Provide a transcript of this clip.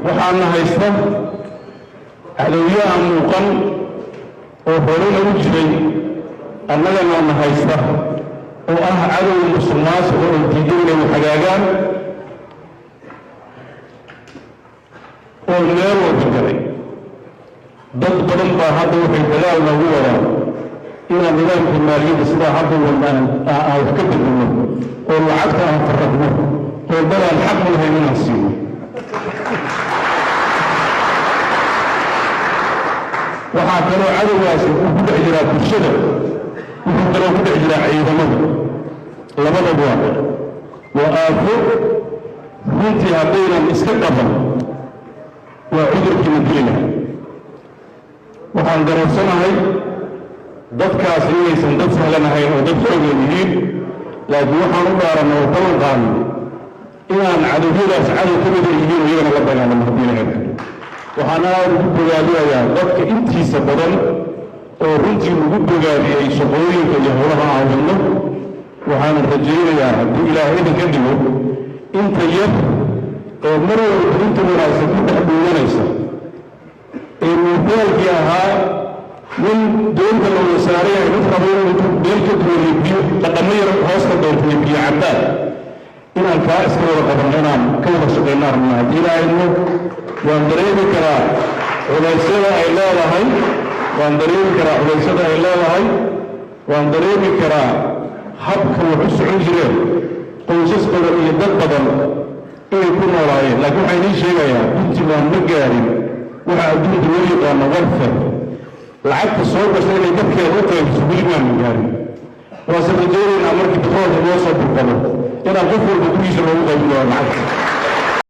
waxaana haysta cadowyaha muuqan oo hore lagu jiray annagana na haysta oo ah cadow musuqmaasuq oo diiday inay hagaagaan oo meel walba galay dad badan baa hadda waxay dagaal noogu wadaan inaan nidaamka maaliyadda sidaa hadda wadaan aan wax ka bedelo oo lacagta aan farraqno oo dadaan xaq u lahayn inaan siino waxaa kaloo cadowgaasi uu ku dhex jiraa bulshada wuxuu kaloo ku dhex jiraa ciidamada labadaba waa aafo runtii haddaynan iska qaban waa cudurkiina dilina waxaan dareensanahay dadkaas inaysan dad sahlan ahayn oo dad xoogeen yihiin laakiin waxaan u dhaaranna oo ballan qaadno inaan cadowyadaas cadow ka mida yihiin oo iyagana la dagaalamo haddii la helo waxaan aad ugu bogaadinayaa dadka intiisa badan oo runtii ugu bogaadiyey shaqooyinka iyo howlaha aan wadno waxaan rajaynayaa haddii ilaahay idinka dhigo inta yar ee mar walba inta wanaagsan ku dhex dhuumanaysa ee muuqaalkii ahaa nin doonta la wada saarayahay mid rabo inuu meel ka dooriyo biyo dhaqamo yar hoos ka doortiyo biyo cabbaan inaan kaa iska wada qabanno inaan ka wada shaqaynaa rabnaa haddii ilaahayno waan dareemi karaa culaysyada ay leedahay waan dareemi karaa culaysyada ay leedahay waan dareemi karaa habka wax u socon jireen qoysas badan iyo dad badan inay ku noolaayeen laakiin waxaan idiin sheegayaa runtii waan ma gaarin waxa adduunka loo yaqaano warfar lacagta soo gashay inay dadkeeda u qaybiso weli maanu gaarin waase rajaynaynaa markii batroolka loo soo burqado inaan qof walba gurigiisa loogu qaybin doono lacagta